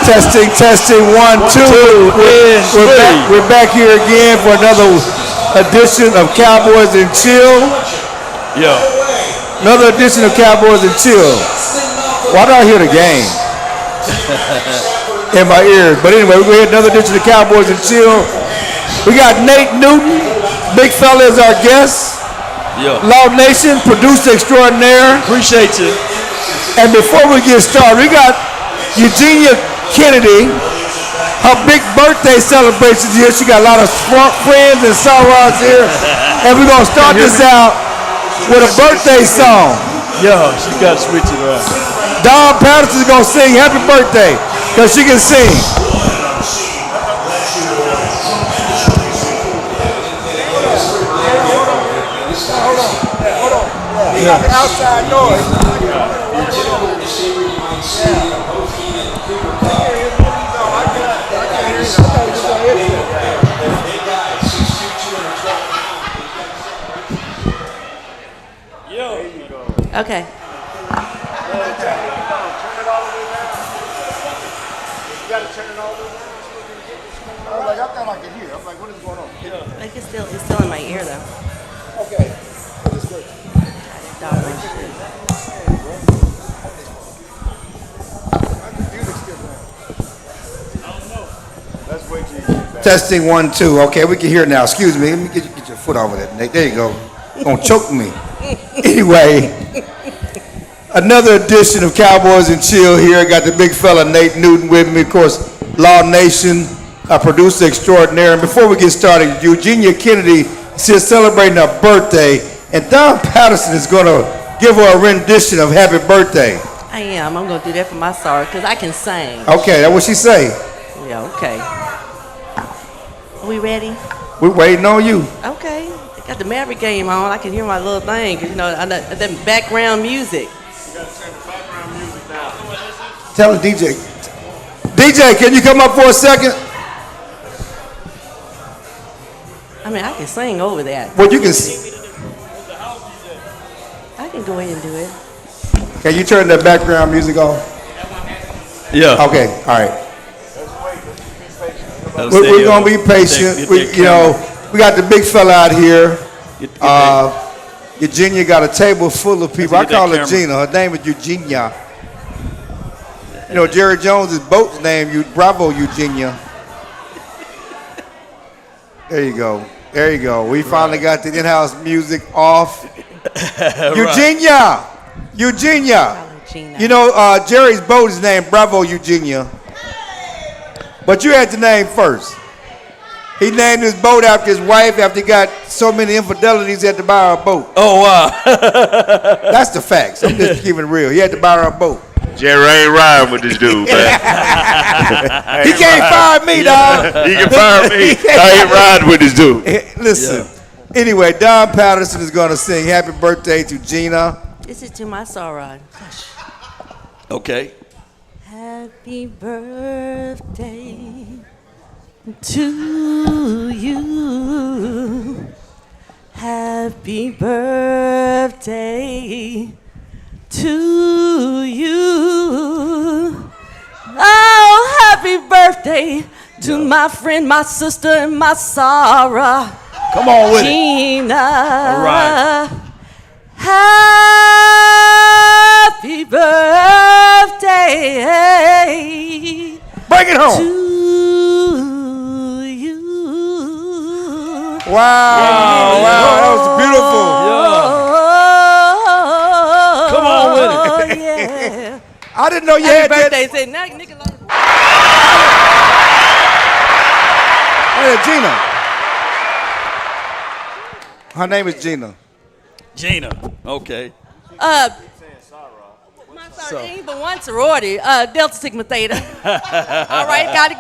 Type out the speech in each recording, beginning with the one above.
Testing, 1, 2. We're back here again for another edition of Cowboys and Chill. Yeah. Another edition of Cowboys and Chill. Why do I hear the game in my ears? But anyway, we're going to hear another edition of Cowboys and Chill. We got Nate Newton, big fella, as our guest. Yeah. Law Nation, producer extraordinaire. Appreciate you. And before we get started, we got Eugenia Kennedy. Her big birthday celebrations here. She got a lot of friends and sorors here. And we're going to start this out with a birthday song. Yeah, she got to switch it around. Dawn Patterson's going to sing happy birthday because she can sing. Yeah. Outside noise. Okay. I thought I could hear. I'm like, what is going on? Like it's still in my ear though. Okay. Testing 1, 2. Okay, we can hear it now. Excuse me. Let me get your foot over there, Nate. There you go. Gonna choke me. Anyway, another edition of Cowboys and Chill here. Got the big fella Nate Newton with me, of course. Law Nation, a producer extraordinaire. And before we get started, Eugenia Kennedy is celebrating her birthday, and Dawn Patterson is gonna give her a rendition of Happy Birthday. I am. I'm gonna do that for my soror because I can sing. Okay, that's what she say. Yeah. Okay. Are we ready? We're waiting on you. Okay. I got the Maverick game on. I can hear my little thing. Cause you know that background music. You got to turn the background music down. Tell the DJ. DJ, can you come up for a second? I mean, I can sing over that. Well, you can. I can go ahead and do it. Can you turn the background music off? Yeah. Okay. All right. We're gonna be patient. We got the big fella out here. Eugenia got a table full of people. I call her Gina. Her name is Eugenia. You know, Jerry Jones' boat's name, Bravo Eugenia. There you go. There you go. We finally got the in-house music off. Eugenia! Eugenia! You know, Jerry's boat is named Bravo Eugenia. But you had the name first. He named his boat after his wife after he got so many infidelities he had to buy her a boat. Oh, wow. That's the facts. I'm just keeping it real. He had to buy her a boat. Jerry ain't riding with this dude, man. He can't fire me, dog. He can fire me. I ain't riding with this dude. Listen. Yeah. Anyway, Dawn Patterson is going to sing Happy Birthday to Gina. This is to my soror. Okay. Happy birthday to you. Happy birthday to you. Oh, happy birthday to my friend, my sister, and my soror. Come on with Gina. All right. Happy birthday. Bring it home. To you. Wow, that was beautiful. Yeah. Come on with it. Oh, yeah. I didn't know you Happy had birthday. that. Say, nigga. Hey, Gina. Her name is Gina. Gina. Okay. My sorority ain't but one sorority. Delta Sigma Theta. All right, got it.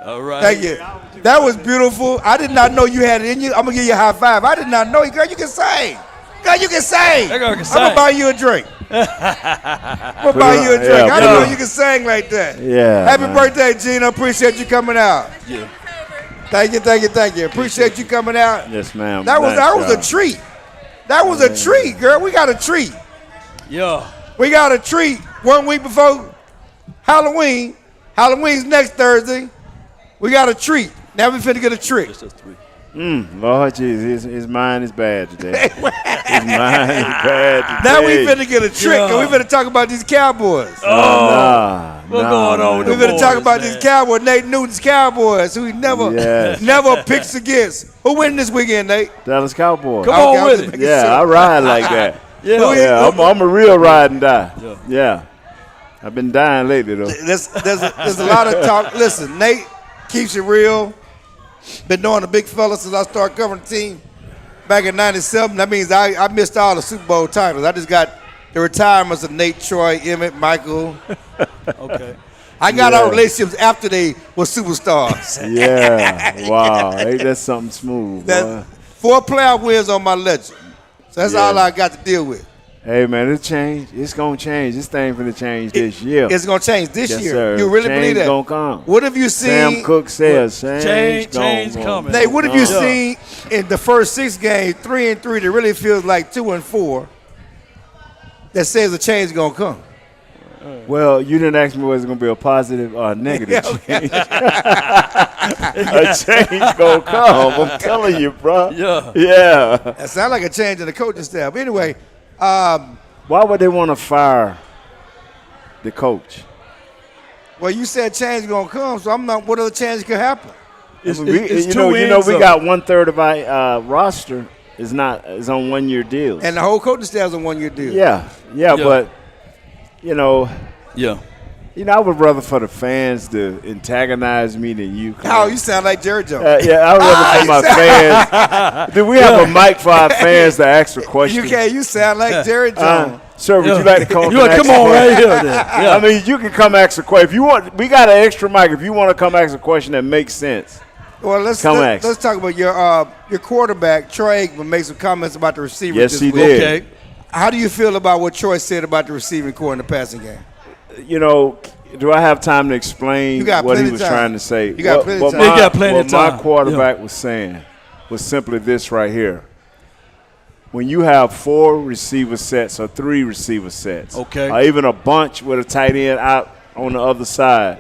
All right. Thank you. That was beautiful. I did not know you had it in you. I'm going to give you a high five. I did not know you. Girl, you can sing. Girl, you can sing. That girl can I'm sing. going to buy you a drink. I didn't know you could sing like that. Yeah. Happy birthday, Gina. Appreciate you coming out. Yeah. Thank you. Appreciate you coming out. Yes, ma'am. That was a treat. That was a treat, girl. We got a treat. Yeah. We got a treat 1 week before Halloween Halloween's next Thursday. We got a treat. Now we finna get a trick. Just us three. Lord Jesus, his mind is bad today. His mind is bad today. Now we finna get a trick, and we finna talk about these Cowboys. What's going on with We the finna boys, talk about man? these Cowboys, Nate Newton's Cowboys, who he never picks against. Who winning this weekend, Nate? Dallas Cowboys. Come Okay, on I was with just it. making Yeah, sure. I ride like that. Yeah. I'm a real ride and die. Yeah. Yeah. I've been dying lately, though. There's a lot of talk. Listen, Nate keeps it real. Been knowing the big fella since I started covering the team back in '97. That means I missed all the Super Bowl titles. I just got the retirements of Nate, Troy, Emmett, Michael. Okay. I got our relationships after they were superstars. Yeah. Wow. Ain't that something smooth, boy? That 4 playoff wins on my legend. So that's all I got to deal with. Hey, man, it'll change. It's going to change. This thing finna change this year. It's going to change this Yes, year. sir. You really Change believe that? gonna come. What have you seen? Sam Cooke says Change gonna coming. Nate, what have you Yeah. seen in the first 6 games, 3-3, that really feels like 2-4, that says a change is going to come? Well, you didn't ask me whether it's going to be a positive or a negative change. A change going to come. I'm telling you, bro. Yeah. Yeah. That sounds like a change in the coaching staff. But anyway, Why would they want to fire the coach? well, you said change is going to come, so I'm not. What other change could happen? It's you two know, ends we of got 1/3 of our roster is on 1-year deals. And the whole coaching staff's a 1-year deal. yeah, but you know, Yeah. I would rather for the fans to antagonize me than you. Oh, you sound like Jerry Jones. Yeah, I would rather for my fans. Do we have a mic for our fans to ask a question? You can't. You sound like Jerry Jones. Sir, would you like to come? You and come ask a on question? right here then. Yeah. I mean, you can come ask a question if you want. We got an extra mic. If you want to come ask a question that makes sense. Well, let's talk about your quarterback. Troy Aikman made some comments about the receivers. Yes, this he week. did. Okay. How do you feel about what Troy said about the receiving core in the passing game? You know, do I have time to explain You got what he plenty was of time. trying to say? You got plenty of what time. You My, got plenty what of my time. quarterback was saying was simply this right here. When you have 4 receiver sets or 3 receiver sets, Okay. or even a bunch with a tight end out on the other side,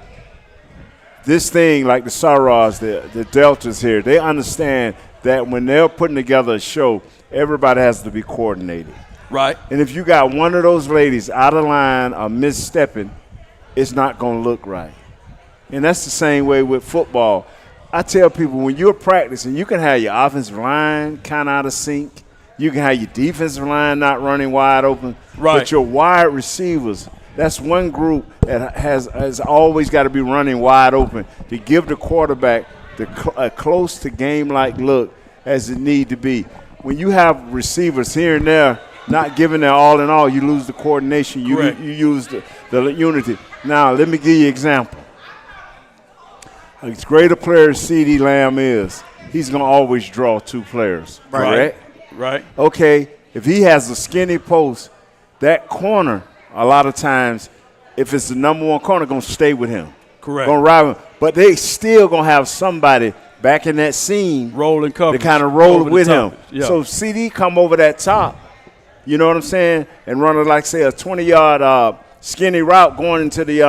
this thing like the Saras, the Deltas here, they understand that when they're putting together a show, everybody has to be coordinated. Right. And if you got one of those ladies out of line or misstepping, it's not going to look right. And that's the same way with football. I tell people when you're practicing, you can have your offensive line kind of out of sync. You can have your defensive line not running wide open. Right. But your wide receivers, that's one group that has always got to be running wide open to give the quarterback a close to game-like look as it need to be. When you have receivers here and there not giving their all in all, you lose the coordination. You use the unity. Now, let me give you an example. As great a player as C.D. Lamb is, he's going to always draw 2 players, correct? Right. Okay, if he has a skinny post, that corner, a lot of times, if it's the number 1 corner, going to stay with him. Correct. Going to ride with him. But they still going to have somebody back in that seam Rolling coverage. to kind of roll Over the with top. him. Yeah. So CD come over that top, you know what I'm saying, and run it like, say, a 20-yard skinny route going into the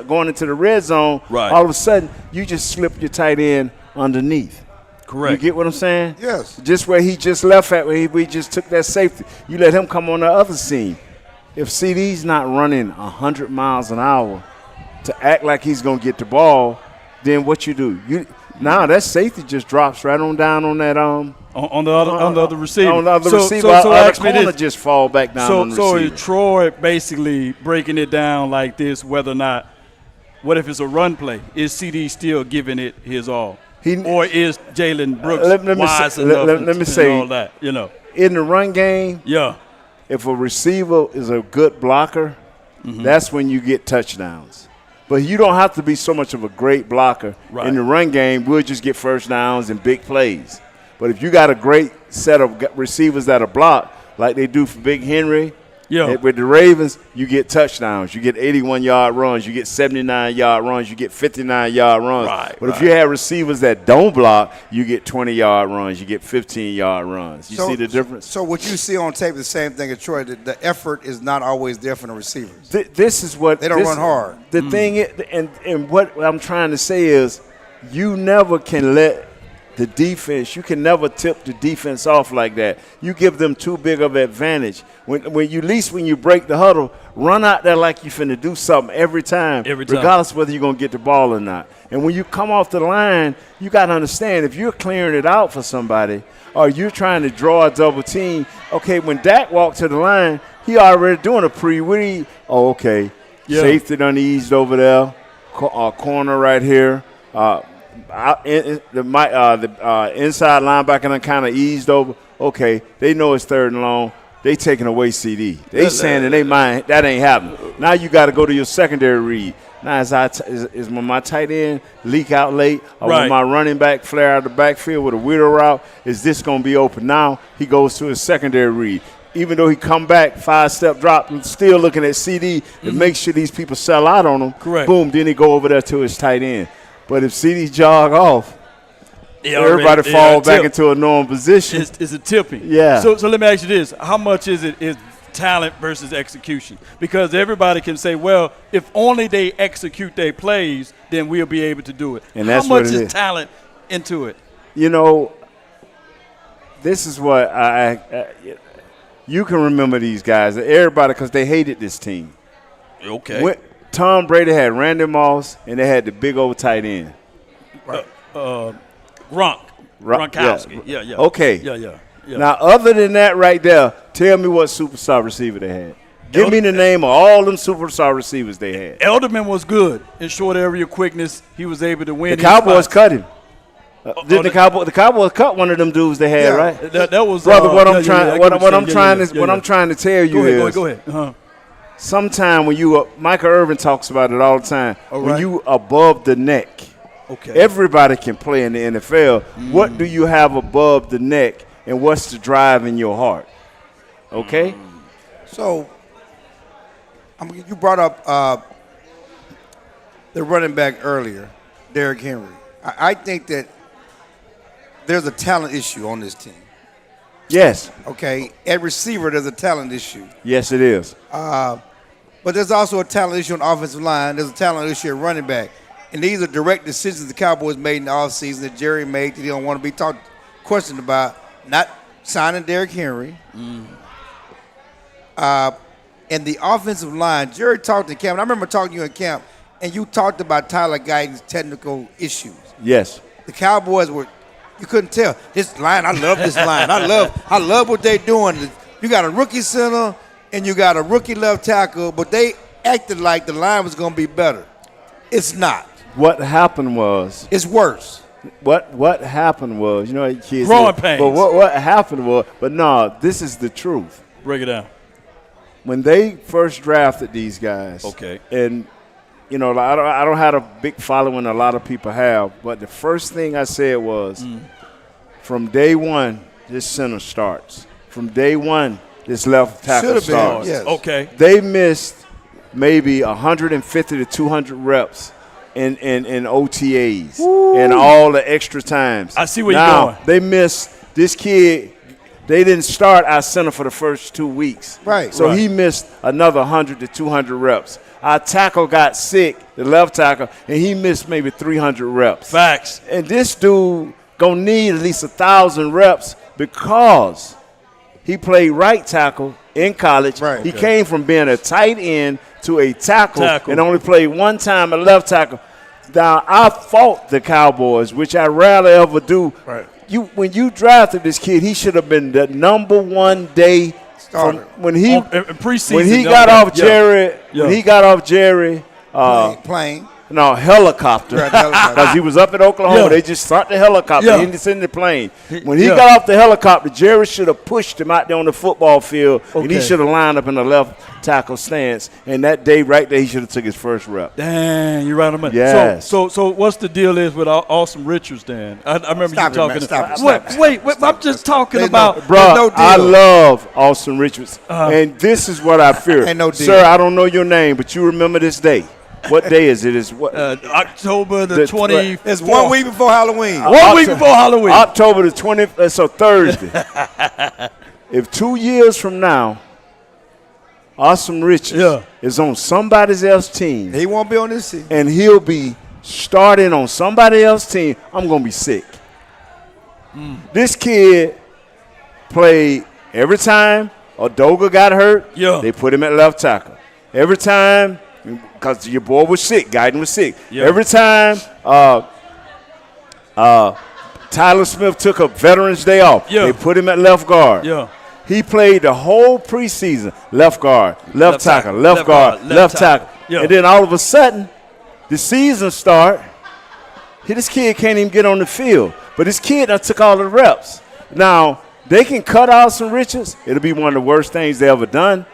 going into the red zone. Right. All of a sudden, you just slip your tight end underneath. Correct. You get what I'm saying? Yes. Just where he just left at, where we just took that safety. You let him come on the other seam. If CD's not running 100 miles an hour to act like he's going to get the ball, then what you do? Now that safety just drops right on down on that on the other receiver. On the other receiver, So or ask the me corner this. just fall back down on the So receiver. is Troy basically breaking it down like this, whether or not, what if it's a run play? Is CD still giving it his all? Or is Jalen Brooks let me wise say- enough let me and say- all that, you know? In the run game, Yeah. if a receiver is a good blocker, that's when you get touchdowns. But you don't have to be so much of a great blocker. Right. In the run game, we'll just get first downs and big plays. But if you got a great set of receivers that are blocked, like they do for Big Henry Yeah. With the Ravens, you get touchdowns. You get 81-yard runs. You get 79-yard runs. You get 59-yard runs. Right, but if you have receivers that don't block, you get 20-yard runs. You get 15-yard runs. You see the difference? So what you see on tape is the same thing at Troy. The effort is not always there for the receivers. This is what – they don't run hard. The thing is, and what I'm trying to say is you never can let – the defense, you can never tip the defense off like that. You give them too big of an advantage. When you break the huddle, run out there like you finna do something every time. Regardless of whether you're going to get the ball or not. And when you come off the line, you got to understand, if you're clearing it out for somebody or you're trying to draw a double team, okay, when Dak walked to the line, he already doing a pre-read. Oh, okay. Yeah. Safety done eased over there. Corner right here. The inside linebacker done kind of eased over. Okay, they know it's 3rd and long. They taking away CD. They saying in their mind that ain't happening. Now you got to go to your secondary read. Now is my tight end leak out late, or will my running back flare out of the backfield with a weirdo route? Is this going to be open? Now he goes to his secondary read. Even though he come back 5-step drop, still looking at CD to make sure these people sell out on him. Correct. Boom, then he go over there to his tight end. But if CD jog off, everybody fall back into a normal position. It's a tipping. Yeah. So let me ask you this. How much is talent versus execution? Because everybody can say, well, if only they execute their plays, then we'll be able to do it. And that's how much what is talent into it? You know, this is what you can remember these guys, everybody, because they hated this team. Okay. Tom Brady had Randy Moss, and they had the big old tight end. Right. Gronkowski. Yeah. Okay. Yeah. Now, other than that right there, tell me what superstar receiver they had. Give me the name of all them superstar receivers they had. Elderman was good in short area quickness. He was able to win. The Cowboys cut him. The Cowboys cut one of them dudes they had, right? That was brother. What I'm trying to tell you is. Go ahead. Uh-huh. Sometime when you Michael Irvin talks about it all the time. When you above the neck, everybody can play in the NFL. What do you have above the neck, and what's the drive in your heart? Okay. So, you brought up the running back earlier, Derrick Henry. I think that there's a talent issue on this team. Yes. Okay. At receiver, there's a talent issue. Yes, it is. But there's also a talent issue on the offensive line. There's a talent issue at running back. And these are direct decisions the Cowboys made in the offseason that Jerry made that he don't want to be questioned about. Not signing Derrick Henry. And the offensive line, Jerry talked to camp. And I remember talking to you in camp, and you talked about Tyler Guyton's technical issues. Yes. The Cowboys you couldn't tell. This line, I love this line. I love what they're doing. You got a rookie center and you got a rookie left tackle, but they acted like the line was going to be better. It's not. What happened was. It's worse. What happened was, kids. Growing pains. But what happened was, no, this is the truth. Break it down. When they first drafted these guys. Okay. And, I don't have a big following a lot of people have, but the first thing I said was, from day one, this center starts. From day one, this left tackle starts. Yes. Okay. They missed maybe 150 to 200 reps in OTAs and all the extra times. I see where you're going. They missed this kid. They didn't start our center for the first 2 weeks. Right. So he missed another 100 to 200 reps. Our tackle got sick, the left tackle, and he missed maybe 300 reps. Facts. And this dude going to need at least 1,000 reps because he played right tackle in college. Right. He came from being a tight end to a tackle. And only played one time at left tackle. Now, I fought the Cowboys, which I rarely ever do. Right. When you drafted this kid, he should have been the number one day starter. When he got off Jerry, playing. No, helicopter. Because he was up in Oklahoma. Yeah. They just start the helicopter. Yeah. He didn't send the plane. When he Yeah. got off the helicopter, Jerry should have pushed him out there on the football field, and he Okay. should have lined up in the left tackle stance. And that day right there, he should have took his first rep. Dang, you're right on money. Yes. So what's the deal is with Awesome Richards, Dan? I remember Stop it, you man. talking. Stop it. Wait, I'm just talking There's about. no- Bro, There's no deal. I love Austin Richards, Uh-huh. and this is what I fear. Ain't no deal. Sir, I don't know your name, but you remember this day. What day is it? Is what? October the The- 20th. It's 1 week before Halloween. 1 week before Halloween. October the 20th, so Thursday. If 2 years from now, Awesome Richards Yeah. is on somebody else's team, He won't be on this team. and he'll be starting on somebody else's team, I'm going to be sick. This kid played every time Odoga got hurt, Yeah. they put him at left tackle. Every time, because your boy was sick, Guyton was sick. Yeah. Every time Tyler Smith took a Veterans Day off, Yeah. they put him at left guard. Yeah. He played the whole preseason, left guard, left tackle, left guard, left tackle. Yeah. And then all of a sudden, the season start, this kid can't even get on the field. But this kid done took all the reps. Now, they can cut Austin Richards. It'll be one of the worst things they ever done.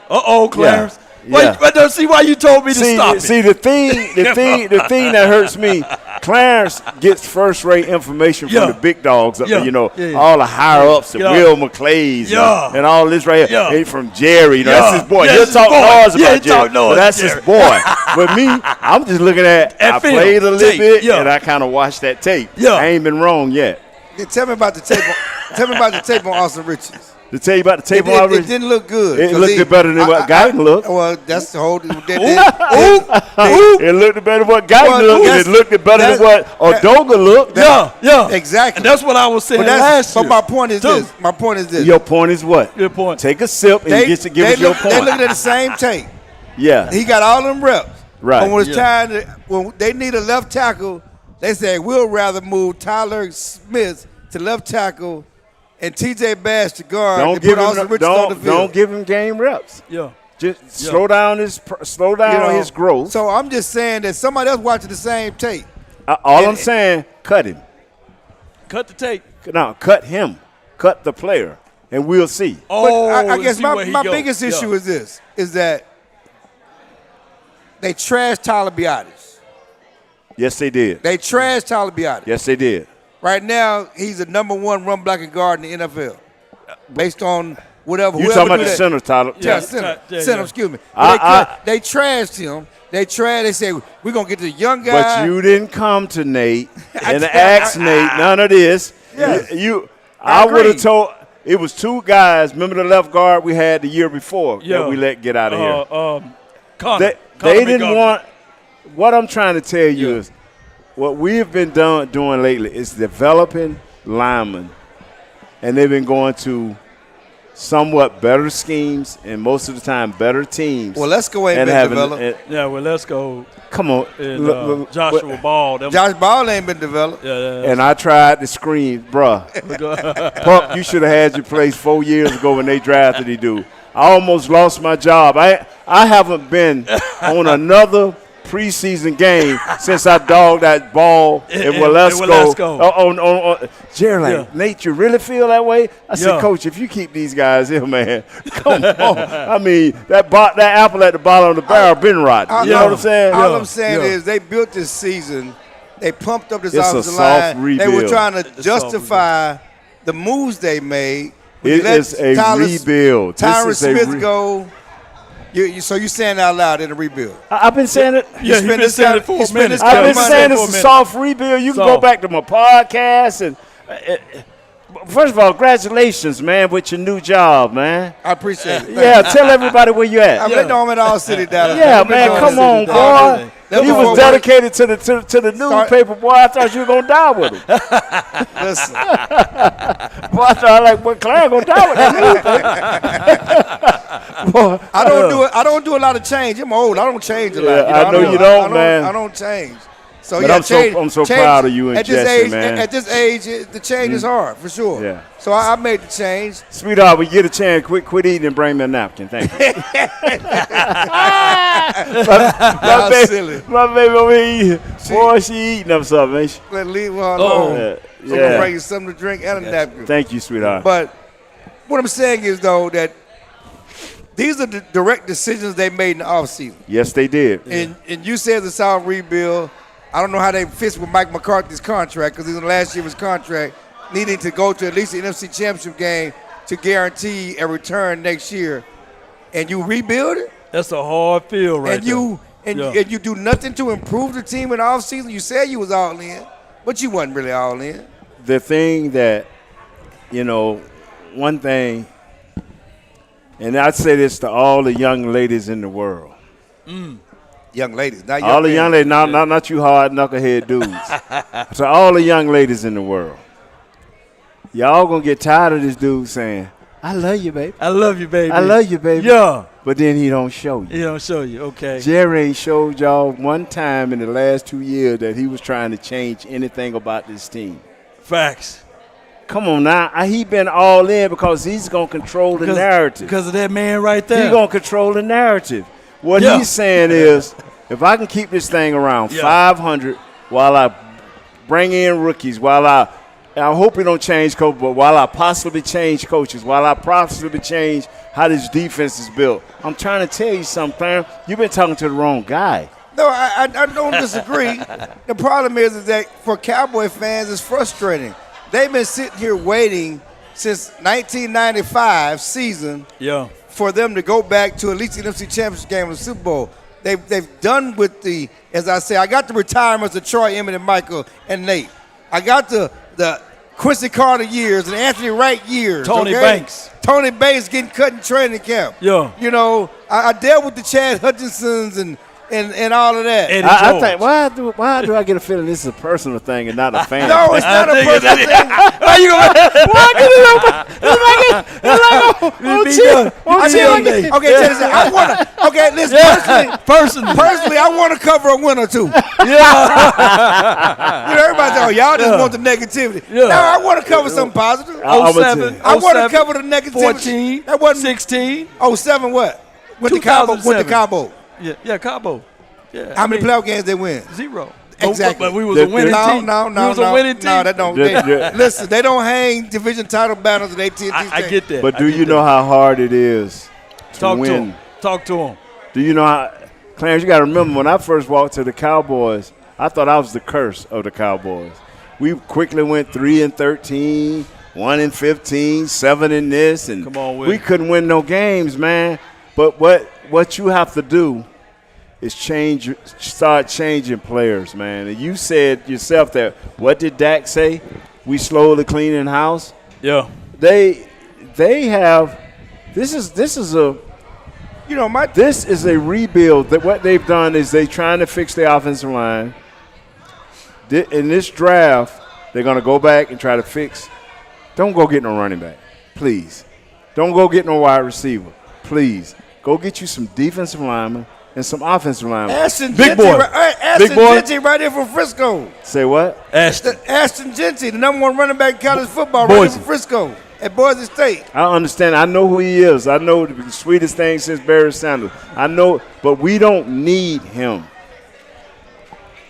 Clarence. Yeah. Wait, but see why you told me to stop it. See, the thing that hurts me, Clarence gets first-rate information Yeah. from the big dogs, Yeah. Yeah. all the higher-ups, the Yeah. Will McClays, Yeah. and all this right here. Yeah. And from Jerry, Yeah. that's his boy. Yeah, He'll it's talk his boy. noise Yeah, about he Jerry, talk noise, but that's Jerry. his boy. But me, I'm just looking at, And I film. played a little Tape. bit, Yeah. and I kind of watched that tape. Yeah. I ain't been wrong yet. Yeah, tell me about the tape. Tell me about the tape on Austin Richards. To tell you about the tape It, on it Richards, didn't look good. It 'cause looked better than what Guyton looked. Well, that's the whole. it looked better than what Guyton Well, looked, and that's- it looked better than what Odoga looked. Yeah. Exactly. And that's what I was saying But last year. but my point is too. this. My point is this. Your point is what? Good point. Take a sip and you get to give us your point. They looked at the same tape. Yeah. He got all them reps. Right. But when it's Yeah. time when they need a left tackle, they say we'll rather move Tyler Smith to left tackle and TJ Bass to guard. Don't and give put Austin him Richards on the field. don't give him game reps. Yeah. Just slow down his You know, his growth. So I'm just saying that somebody else watching the same tape. All I'm saying, cut him. Cut the tape. No, cut him. Cut the player, and we'll see. Oh, But I guess see where my he my go. biggest Yeah. issue is this: is that they trashed Tyler Biadasz. Yes, they did. They trashed Tyler Biadasz. Yes, they did. Right now, he's the #1 run blocking guard in the NFL, based on whatever. You whoever talking about do the that. center, Tyler? Yeah, center. Yeah, Center, yeah. excuse me. I- They trashed him. They said, we're going to get the young guy. But you didn't come to Nate and I- ask Nate none of this. Yeah. I would agree. have told. It was two guys. Remember the left guard we had the year before Yeah. that we let get out of here. Connor. They didn't want. What I'm trying to tell you is, what we've been doing lately is developing linemen, and they've been going to somewhat better schemes and most of the time better teams. Well, let's go ahead and develop. Yeah, well, let's go. Come on, And, Joshua Ball. Them, Josh Ball ain't been developed. And I tried to scream, bruh. Pup, you should have had your place 4 years ago when they drafted the dude. I almost lost my job. I haven't been on another preseason game since I dogged that ball in Walesko. Jerry, like, Nate, you really feel that way? I said, Coach, if you keep these guys here, man, come on. I mean, that apple at the bottom of the barrel been rotten. You know what I'm saying? All I'm saying is they built this season. They pumped up this It's a offensive soft line. They were rebuild. trying to justify the moves they made. When It you let is a rebuild. Tyron This is a Smith go. So you saying out loud in a rebuild? I've been saying it. Yeah, he's been saying it for a minute. I've been money saying for it's a a minute. soft rebuild. You can go back to my podcast and. First of all, congratulations, man, with your new job, man. I appreciate it. Yeah, tell everybody where you at. I'm letting them in all city down. Yeah, man, come on, boy. You was dedicated to the newspaper, boy. I thought you were gonna die with him. Listen, Boy, I thought what Claire gonna die with that newspaper. Boy, I don't do a lot of change. I'm old. I don't change a lot. Yeah, I know you don't, man. I don't change. So but I'm so proud of you and Jesse, man. At this age, the change is hard for sure. Yeah. So I made the change. Sweetheart, we get a chance. Quit eating and bring me a napkin. Thank you. my baby over here. Boy, she eating up something, ain't she? Let's leave her alone. Yeah. I'm gonna bring you something to drink and a napkin. Thank you, sweetheart. But what I'm saying is though that these are the direct decisions they made in the offseason. Yes, they did. And you said the South rebuild. I don't know how they fit with Mike McCarthy's contract because in the last year of his contract, needing to go to at least the NFC Championship game to guarantee a return next year. And you rebuild it? That's a hard field right there. And you do nothing to improve the team in the offseason? You said you was all in, but you wasn't really all in. The thing that, one thing, and I'd say this to all the young ladies in the world. Young ladies, not young all the young ladies, not you hard knucklehead dudes. To all the young ladies in the world, y'all gonna get tired of this dude saying, "I love you, baby. I love you, baby. I love you, baby." Yeah. But then he don't show you. He don't show you. Okay. Jerry ain't showed y'all one time in the last 2 years that he was trying to change anything about this team. Facts. Come on now. He been all in because he's going to control the narrative. Because of that man right there. He's going to control the narrative. What he's saying is, if I can keep this thing around 500 while I bring in rookies, while I hope we don't change coach, but while I possibly change coaches, while I possibly change how this defense is built, I'm trying to tell you something. You've been talking to the wrong guy. No, I don't disagree. The problem is that for Cowboy fans, it's frustrating. They've been sitting here waiting since 1995 season for them to go back to at least the NFC Championship game of the Super Bowl. They've done with the, as I say, I got the retirements of Troy, Emmett, and Michael and Nate. I got the Quincy Carter years and Anthony Wright years. Tony Banks getting cut in training camp. Yeah. I dealt with the Chad Hutchinsons and all of that. I think why do I get a feeling this is a personal thing and not a fan? No, it's not a personal thing. Why you Personally, I want to cover a win or two. Everybody say, y'all just want the negativity. No, I want to cover something positive. 07, I want to cover the negativity. 14, that wasn't 16. 07 what? With the Cowboys. Yeah, Cabo. Yeah. How many playoff games they win? 0. Exactly. But we was a winning team. No. We was a winning team. No, that don't. Listen, they don't hang division title battles at AT&T. I get that. But do you know how hard it is to win? Talk to him. Do you know how, Clarence, you got to remember when I first walked to the Cowboys, I thought I was the curse of the Cowboys. We quickly went 3-13, 1-15, 7 in this, and we couldn't win no games, man. But what you have to do is start changing players, man. And you said yourself that, what did Dak say? We slowly cleaning house. Yeah. They have, this is a rebuild. That what they've done is they trying to fix the offensive line. In this draft, they're going to go back and try to fix. Don't go get no running back, please. Don't go get no wide receiver, please. Go get you some defensive linemen and some offensive linemen. Big boy. Ashton Genty right here from Frisco. Say what? Ashton Genty, the number 1 running back in college football right here from Frisco at Boise State. I understand. I know who he is. I know the sweetest thing since Barry Sanders. I know, but we don't need him.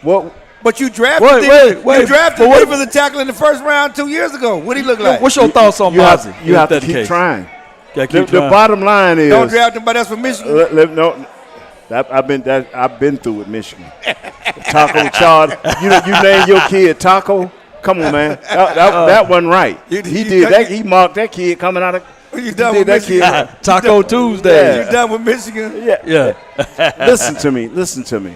What? But you drafted him. You drafted him for the tackle in the first round 2 years ago. What did he look like? What's your thoughts on Mozzie? You have to keep trying. The bottom line is, don't draft anybody else from Michigan. No, I've been through with Michigan. Taco Chard, you name your kid Taco. Come on, man. That wasn't right. He did that. He marked that kid coming out of. You done with Michigan? Taco Tuesday. You done with Michigan? Yeah. Listen to me.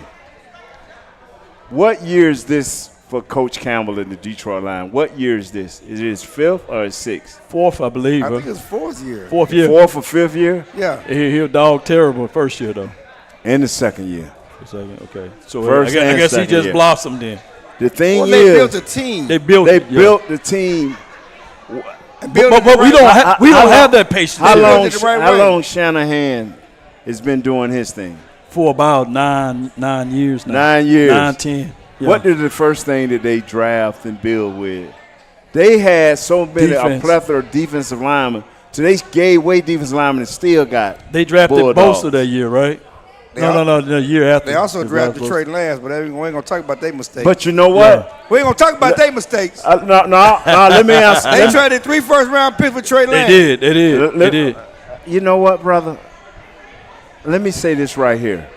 What year is this for Coach Campbell in the Detroit line? What year is this? Is it his 5th or his 6th? 4th, I believe. I think it's 4th year. 4th year. 4th or 5th year? Yeah. He'll dog terrible first year, though. And the 2nd year. The 2nd, okay. So I guess he just blossomed then. The thing they built a team. They built the team. But we don't have that patience. How long Shanahan has been doing his thing? For about 9 years now. 9 years. 9, 10. What is the first thing that they draft and build with? They had so many, a plethora of defensive linemen. So they gave away defensive linemen and still got They drafted Bulldogs. Bosa that year, right? No, the year after. They also drafted Trey Lance, but we ain't going to talk about their mistakes. But you know what? Yeah. We ain't going to talk about their mistakes. No, let me answer. They traded 3 first-round picks for Trey Lance. They did. You know what, brother? Let me say this right here.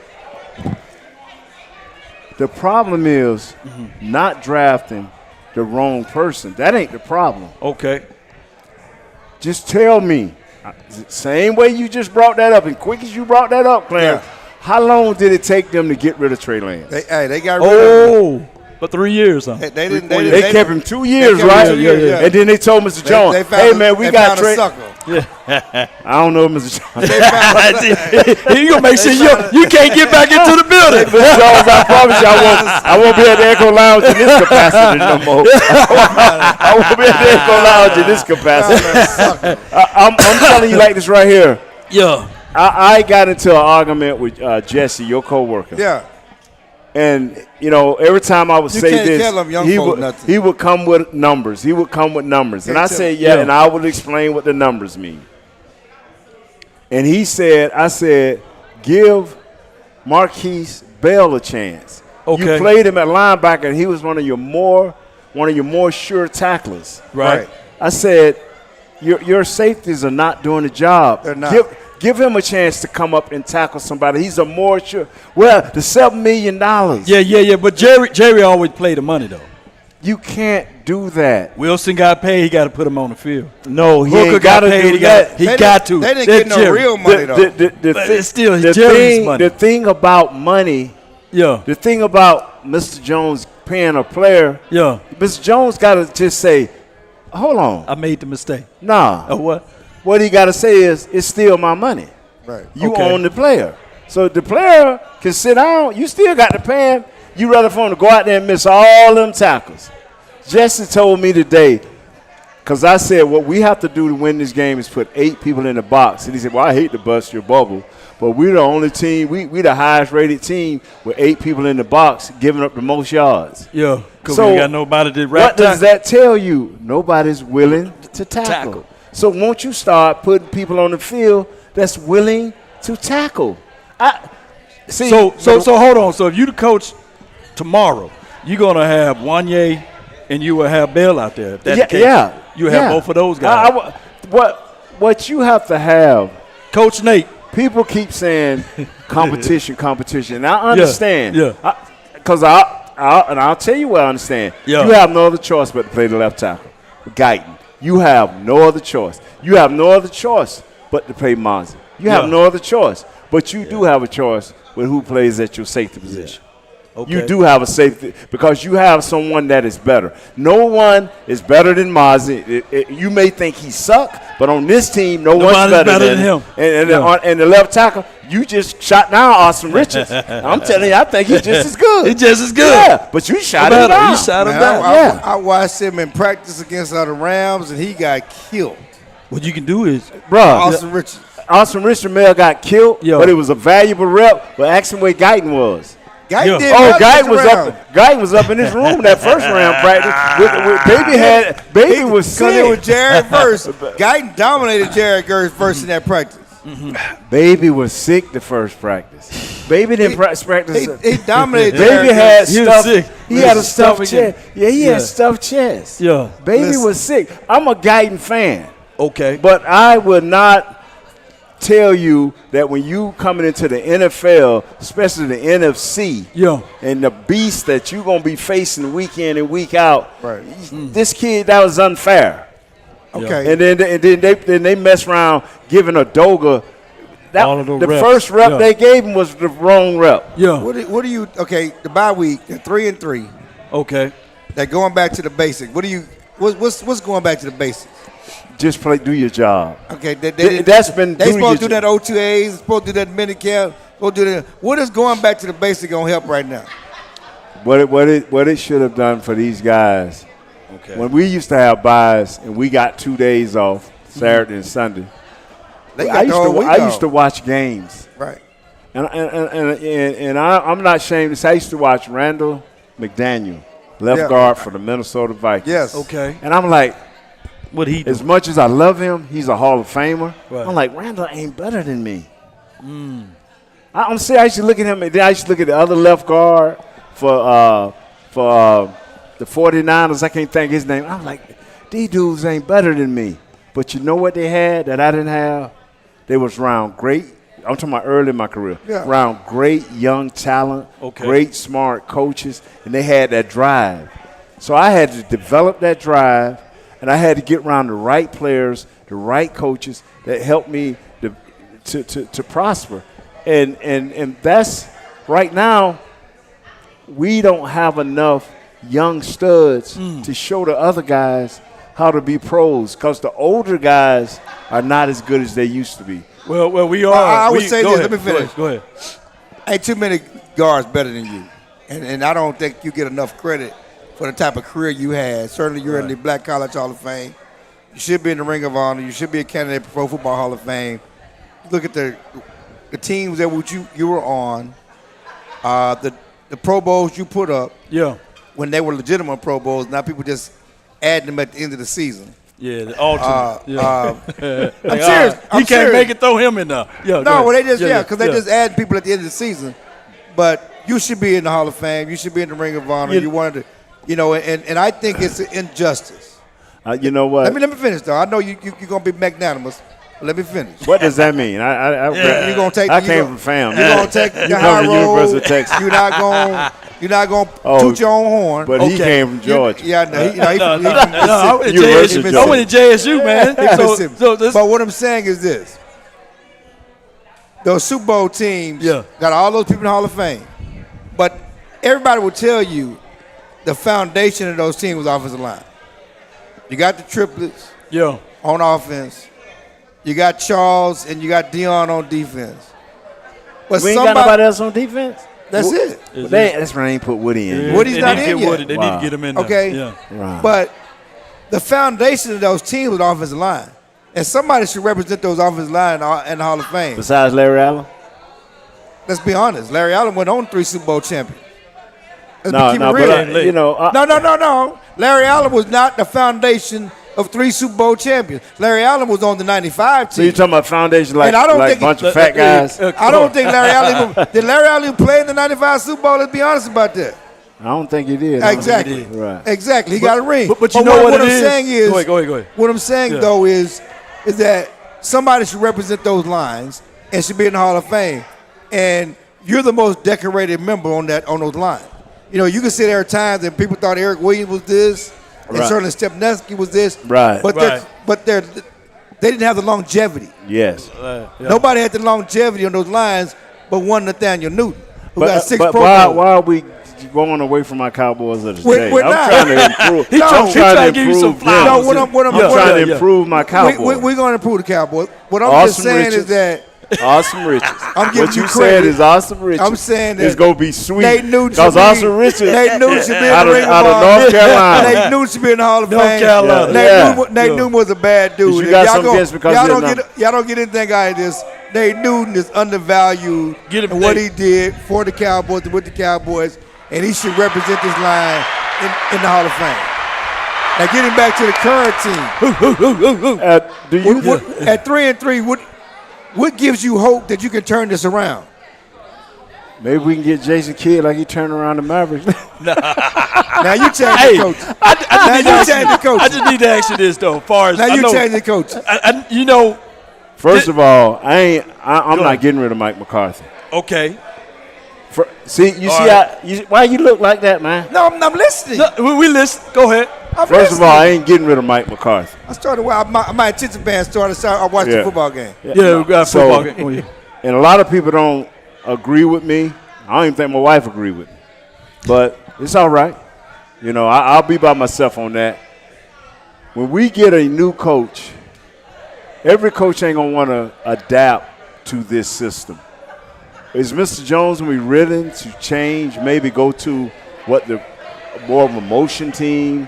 The problem is not drafting the wrong person. That ain't the problem. Okay. Just tell me, same way you just brought that up, and quick as you brought that up, Clarence, how long did it take them to get rid of Trey Lance? They got rid of him. For 3 years, huh? They kept him 2 years, right? Yeah. And then they told Mr. Jones, hey, man, we got Trey. Yeah. I don't know, Mr. Jones. You gonna make sure you can't get back into the building. Mr. Jones, I promise you, I won't be at the Echo Lounge in this capacity no more. I won't be at the Echo Lounge in this capacity. I'm telling you like this right here. Yeah. I got into an argument with Jesse, your coworker. Yeah. And, you know, every time I would say this, tell them young folk nothing. he would come with numbers. And I said, and I would explain what the numbers mean. And I said, give Marquise Bell a chance. Okay. You played him at linebacker, and he was one of your more sure tacklers. Right. I said, your safeties are not doing the job. They're not. Give him a chance to come up and tackle somebody. He's a more sure. Well, the $7 million. Yeah. But Jerry always played the money, though. You can't do that. Wilson got paid. He got to put him on the field. No, he Hooker ain't got to paid. do that. He got to. They didn't get no real money, though. But it's still Jerry's money. The thing about money, The thing about Mr. Jones paying a player, Mr. Jones got to just say, hold on. I made the mistake. Nah. Oh, what? What he got to say is, it's still my money. Right. You own the player. So the player can sit down. You still got to pay him. You rather for him to go out there and miss all them tackles. Jesse told me today, because I said what we have to do to win this game is put 8 people in the box. And he said, well, I hate to bust your bubble, but we're the only team, we the highest rated team with 8 people in the box giving up the most yards. Yeah, because so we got nobody to what does that tell you? Nobody's willing to tackle. So won't you start putting people on the field that's willing to tackle? So hold on. So if you the coach tomorrow, you're gonna have Wanye and you will have Bell out there. If that's the case. You have both of those guys. What you have to have, Coach Nate. People keep saying competition. And I understand. Because I'll tell you what I understand. You have no other choice but to play the left tackle. Guyton. You have no other choice. You have no other choice but to play Mozzie. You have no other choice. But you do have a choice with who plays at your safety position. Okay. You do have a safety because you have someone that is better. No one is better than Mozzie. You may think he suck, but on this team, nobody's better than him. And the left tackle, you just shot down Austin Richards. I'm telling you, I think he's just as good. He's just as good. Yeah, but you shot him down. You shot him down. I watched him in practice against the Rams, and he got killed. What you can do is, Austin Richards. Austin Richards got killed, but it was a valuable rep. But ask him where Guyton was. Guyton was up in his room that first round practice. Baby was sick. It was Jared first. Guyton dominated Jared first in that practice. Mm-hmm. Baby was sick the first practice. Baby didn't practice. He dominated. Baby had stuff. He had a stuffed chest. Yeah, he had stuffed chest. Yeah. Baby was sick. I'm a Guyton fan. Okay. But I would not tell you that when you coming into the NFL, especially the NFC, and the beast that you're going to be facing week in and week out, this kid, that was unfair. Okay. And then they mess around giving a Doga. The first rep they gave him was the wrong rep. Yeah. What do you the bye week, they're 3-3. Okay. They're going back to the basics. What's going back to the basics? Just do your job. Okay, they supposed to do that OTAs, supposed to do that minicamp, supposed to do that. What is going back to the basic gonna help right now? What it should have done for these guys. Okay. When we used to have buys and we got 2 days off, Saturday and Sunday. I used to watch games. Right. And I'm not ashamed to say I used to watch Randall McDaniel, left guard for the Minnesota Vikings. Yes. Okay. And I'm like, What he do? as much as I love him, he's a Hall of Famer. Right. I'm like, Randall ain't better than me. I'm saying I used to look at him, and then I used to look at the other left guard for the 49ers. I can't think his name. I'm like, these dudes ain't better than me. But you know what they had that I didn't have? They was around great. I'm talking about early in my career. Yeah. Around great young talent, great smart coaches, and they had that drive. So I had to develop that drive, and I had to get around the right players, the right coaches that helped me to prosper. And that's right now, we don't have enough young studs to show the other guys how to be pros, because the older guys are not as good as they used to be. Well, we are. I would say this. Let me finish. Go ahead. Ain't too many guards better than you. And I don't think you get enough credit for the type of career you had. Certainly you're in the Black College Hall of Fame. You should be in the Ring of Honor. You should be a candidate for Pro Football Hall of Fame. Look at the teams that which you were on, the Pro Bowls you put up when they were legitimate Pro Bowls. Now people just adding them at the end of the season. Yeah, the alternate. I'm serious. He can't make it, throw him in there. Yeah, no, well, they just, because they just add people at the end of the season. But you should be in the Hall of Fame. You should be in the Ring of Honor. You wanted to, and I think it's an injustice. You know what? Let me finish, though. I know you're going to be magnanimous. But let me finish. What does that mean? You're gonna take. I came from family. You're gonna take the high road. University of Texas. You're not gonna toot your own horn. But he came from Georgia. I went to JSU, man. But what I'm saying is this: those Super Bowl teams got all those people in the Hall of Fame, but everybody will tell you the foundation of those teams was offensive line. You got the triplets on offense. You got Charles and you got Dion on defense. But we ain't got nobody else on defense? That's it. That's why they ain't put Woody in. Woody's not in yet. They need to get him in there. Okay. Right. But the foundation of those teams was offensive line. And somebody should represent those offensive line in the Hall of Fame. Besides Larry Allen? Let's be honest. Larry Allen went on 3 Super Bowl champions. No. Larry Allen was not the foundation of 3 Super Bowl champions. Larry Allen was on the 95 team. So you're talking about foundation like a bunch of fat guys? I don't think Larry Allen – did Larry Allen play in the 95 Super Bowl? Let's be honest about that. I don't think he did. Exactly. Right. Exactly. He got a ring. But you know what I'm saying is – Go ahead. What I'm saying, though, is that somebody should represent those lines and should be in the Hall of Fame. And you're the most decorated member on those lines. You can sit there at times and people thought Eric Williams was this. And certainly Stepnesky was this. Right. But they didn't have the longevity. Yes. Nobody had the longevity on those lines but one Nathaniel Newton, who got 6 Pro Bowls. Why are we going away from our Cowboys of the We're not. I'm trying to improve. I'm trying to give you some flowers. I'm trying to improve my Cowboys. We're going to improve the Cowboys. What I'm just saying is that Awesome Riches. I'm giving what you you credit. said is Awesome Riches. I'm saying that it's gonna be sweet. Nate Newton because Awesome Riches. Nate Newton should be in out the Ring of of North Carolina. Nate Newton should be in the Hall of Fame. North Carolina. Nate Newton was a bad dude. You got some guests because y'all don't get anything out of this. Nate Newton is undervalued in what he did for the Cowboys and with the Cowboys, and he should represent this line in the Hall of Fame. Now getting back to the current team. At 3-3, what gives you hope that you can turn this around? Maybe we can get Jason Kidd like he turned around the Mavericks. Now you change the coach. I just need to ask you this though. Now you change the coach. First of all, I'm not getting rid of Mike McCarthy. Okay. Why you look like that, man? No, I'm listening. No, we listen. Go ahead. First of all, I ain't getting rid of Mike McCarthy. I started. My attention span started. I watched the football game. Yeah, we got a football game. And a lot of people don't agree with me. I don't even think my wife agreed with me. But it's all right. I'll be by myself on that. When we get a new coach, every coach ain't going to want to adapt to this system. Is Mr. Jones going to be willing to change, maybe go to more of a motion team,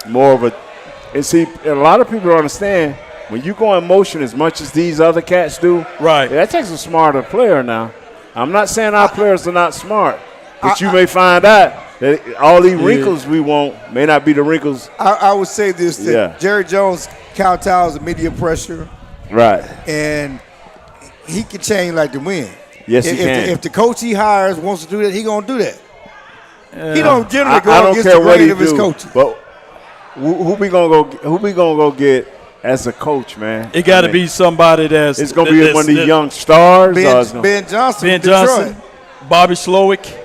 and see, a lot of people don't understand, when you go in motion as much as these other cats do, that takes a smarter player now. I'm not saying our players are not smart, but you may find out All these wrinkles we want may not be the wrinkles. I would say this: that Jerry Jones kowtows to media pressure, right? And he can change like the wind. Yes, he can. If the coach he hires wants to do that, he gonna do that. He don't generally go I don't against care the what grain he of his do, coaches. but who we gonna go get as a coach, man? It got to be somebody that's. It's gonna be one of these young stars. Ben Johnson. Ben Johnson, Bobby Slowick.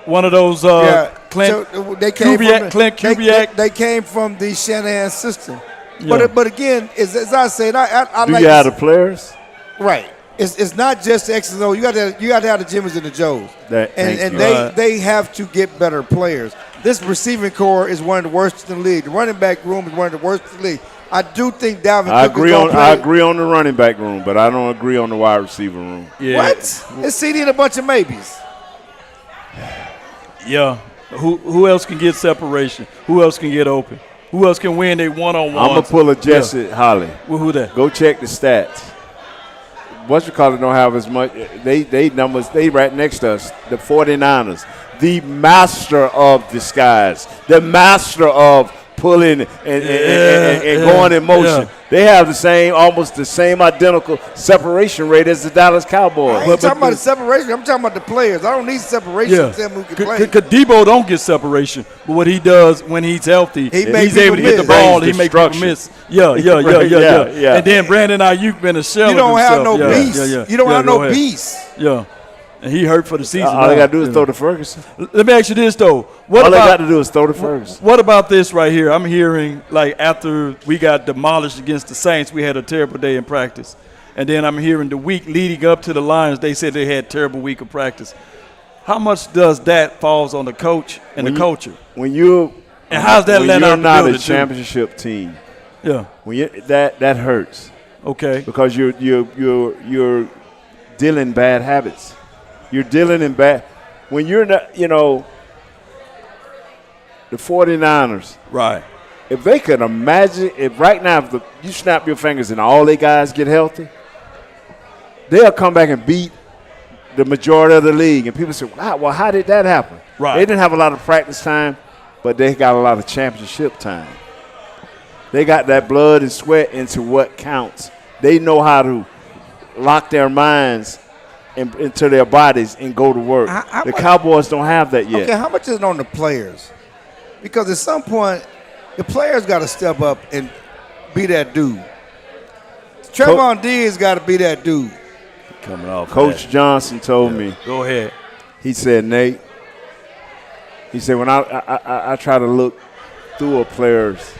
One of those Clint Kubiak. They came from the Shanahan system. Yeah. But again, as I said, I do like you have the players? Right. It's not just the X's and O's. You got to have the Jimmys and the Joes. And they have to get better players. This receiving core is one of the worst in the league. The running back room is one of the worst in the league. I do think Dalvin Cook is going to play. I agree on the running back room, but I don't agree on the wide receiver room. Yeah. What? It's CD and a bunch of maybes. Yeah. Who else can get separation? Who else can get open? Who else can win a one-on-one? I'm going to pull a Jesse Holly. Well, who that? Go check the stats. What you call it don't have as much. They numbers, they right next to us, the 49ers. The master of disguise. The master of pulling and going in motion. Yeah. They have almost the same identical separation rate as the Dallas Cowboys. I ain't talking about the separation. I'm talking about the players. I don't need separation to tell who can play. Because Debo don't get separation, but what he does when he's healthy, he's able to hit the ball. He makes people miss. Yeah. And then Brandon Ayuk been a shell. You don't have no beast. You don't have no beast. Yeah. And he hurt for the season. All they got to do is throw to Ferguson. Let me ask you this, though. All they got to do is throw to Ferguson. What about this right here? I'm hearing, like, after we got demolished against the Saints, we had a terrible day in practice. And then I'm hearing the week leading up to the Lions, they said they had a terrible week of practice. How much does that falls on the coach and the culture? And how's that letting out the building? You're not a championship team. Yeah. That hurts. Okay. Because you're dealing bad habits. You're dealing in bad. When you're not, the 49ers. Right. If they could imagine, if right now, if you snap your fingers and all they guys get healthy, they'll come back and beat the majority of the league. And people say, wow, well, how did that happen? Right. They didn't have a lot of practice time, but they got a lot of championship time. They got that blood and sweat into what counts. They know how to lock their minds into their bodies and go to work. The Cowboys don't have that yet. Okay, how much is it on the players? Because at some point, the players got to step up and be that dude. Trevon Diggs got to be that dude. Coming off. Coach Johnson told me. Go ahead. He said, Nate. He said, when I try to look through a player's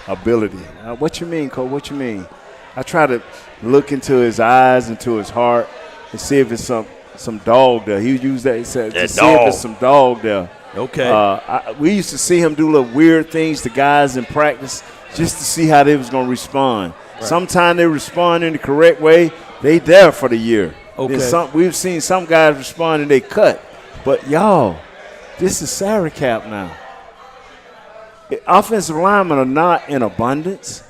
ability. What you mean, Coach? What you mean? I try to look into his eyes, into his heart, and see if it's some dog there. He used that. He said to see if it's some dog there. Okay. We used to see him do little weird things to guys in practice just to see how they was going to respond. Right. Sometimes they respond in the correct way. They there for the year. Okay. We've seen some guys respond and they cut. But, y'all, this is salary cap now. Offensive linemen are not in abundance.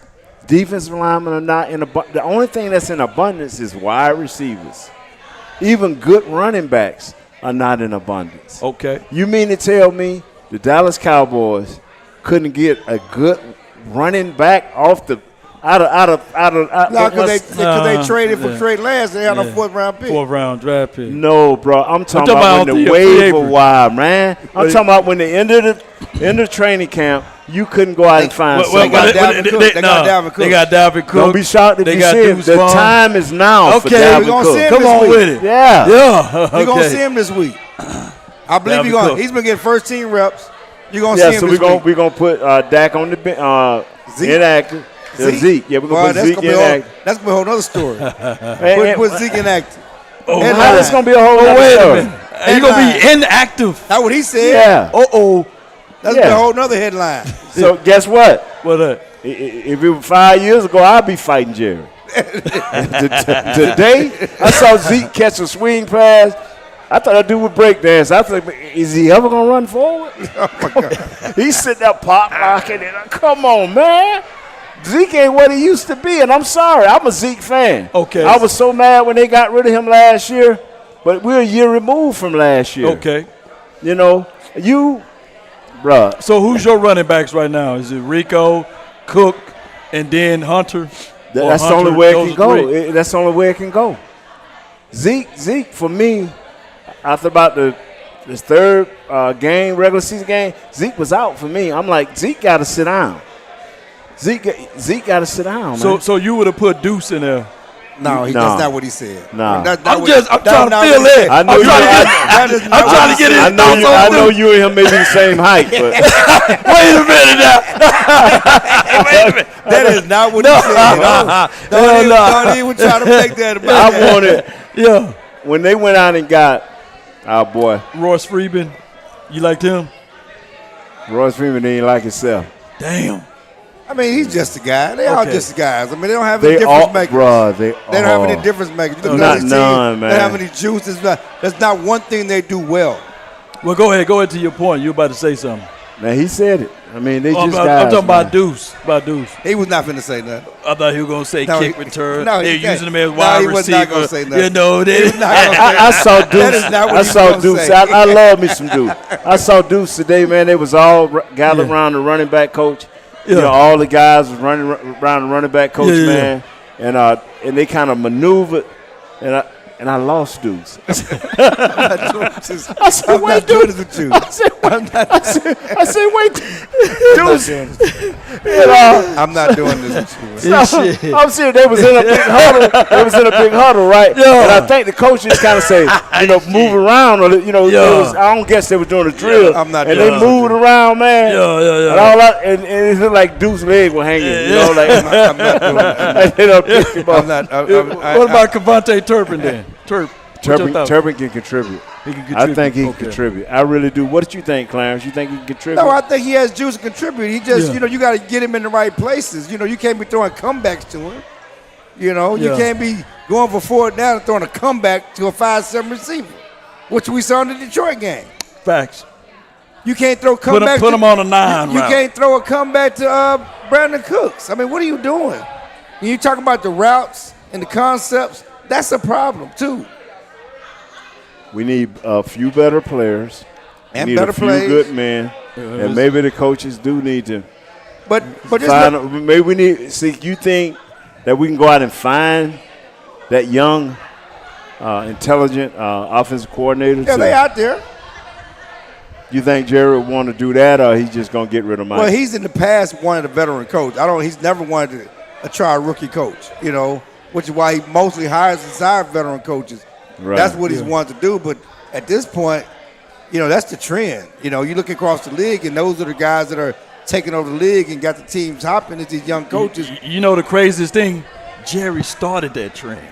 Defensive linemen are not in abundance. The only thing that's in abundance is wide receivers. Even good running backs are not in abundance. Okay. You mean to tell me the Dallas Cowboys couldn't get a good running back off the out of no, because they traded for Trey Lance. They had a fourth-round pick. Fourth-round draft pick. No, bro. I'm talking about when the waiver wire, man. I'm talking about when the end of the training camp, you couldn't go out and find somebody. They got Dalvin Cook. They got Dalvin Cook. Don't be shocked if you see him. The time is now for Dalvin Cook. Come on with it. Yeah. You're going to see him this week. I believe you're going to. He's been getting first-team reps. You're going to see him this week. Yeah, so we're going to put Dak on the bench, inactive. Zeke. Yeah, we're going to put Zeke inactive. That's going to be a whole other story. Put Zeke inactive. That's going to be a whole other story. You're going to be inactive. That's what he said. Yeah. That's going to be a whole other headline. So guess what? What? If it was 5 years ago, I'd be fighting Jerry. Today, I saw Zeke catch a swing pass. I thought that dude would break dance. I thought, is he ever going to run forward? Oh, my God. He's sitting there pop locking it. Come on, man. Zeke ain't what he used to be, and I'm sorry. I'm a Zeke fan. Okay. I was so mad when they got rid of him last year, but we're a year removed from last year. Okay. Bruh. So who's your running backs right now? Is it Rico, Cook, and then Hunter? That's the only way it can go. That's the only way it can go. Zeke, for me, after about this third regular season game, Zeke was out for me. I'm like, Zeke got to sit down. Zeke got to sit down, man. So you would have put Deuce in there. No, that's not what he said. No. I'm trying to feel it. I know I'm trying to get his thoughts on I know Deuce. you and him may be the same height, but Wait a minute now. Wait a minute. That is not what he said. Don't even try to make that about I wanted Yeah. when they went out and got our boy Royce Freeman, you liked him? Royce Freeman didn't like himself. Damn. I mean, he's just a guy. They all just guys. I mean, they don't have They any all, difference makers. bruh, They don't have any difference makers. You look Not at these none, teams, man. They don't have any juice. That's not one thing they do well. Well, go ahead to your point. You were about to say something. Now he said it. I mean, they I'm just guys. talking man. about Deuce. He was not finna say nothing. I thought he was going to say No, kick he- return. no, he They're can't. using him as No, wide he was receiver. not gonna say nothing. You know, they, He was not gonna say I saw Deuce. That is not what I he saw was gonna Deuce. say. I love me some Deuce. I saw Deuce today, man. They was all gathered around the running back coach. You know, all the guys was running around the running back coach, man, and they kind of maneuvered, and I lost Deuce. I said, wait, Deuce. With you. I said, wait, Deuce. I'm not doing this with you. I'm serious. They was in a big huddle. Right? Yeah. And I think the coaches kind of say, move around, or I don't guess they was doing a drill. I'm not and doing they it. moved around, man. Yeah. And it looked like Deuce's leg was hanging. I'm not doing that. I'm not. What about Cavante Turpin then? Turpin can contribute. He can contribute. I think he can Okay. contribute. I really do. What did you think, Clarence? You think he can contribute? No, I think he has juice to contribute. He just, Yeah. you got to get him in the right places. You can't be throwing comebacks to him. You Yeah. can't be going for 4th down and throwing a comeback to a 5-7 receiver, which we saw in the Detroit game. Facts. You can't throw Put comebacks. him on a 9 You route. can't throw a comeback to Brandon Cooks. I mean, what are you doing? When you talk about the routes and the concepts, that's a problem too. We need a few better players. And we need better a few plays. good men. And maybe the coaches do need to But this find. Maybe we need. See, you think that we can go out and find that young, intelligent offensive coordinator? yeah, they out there. You think Jerry would want to do that, or he's just gonna get rid of Mike? Well, he's in the past wanted a veteran coach. He's never wanted to try a rookie coach. Which is why he mostly hires desired veteran coaches. Right. That's what he's wanted to do. But at this point, that's the trend. You look across the league, and those are the guys that are taking over the league and got the teams hopping. It's these young coaches. You know the craziest thing? Jerry started that trend.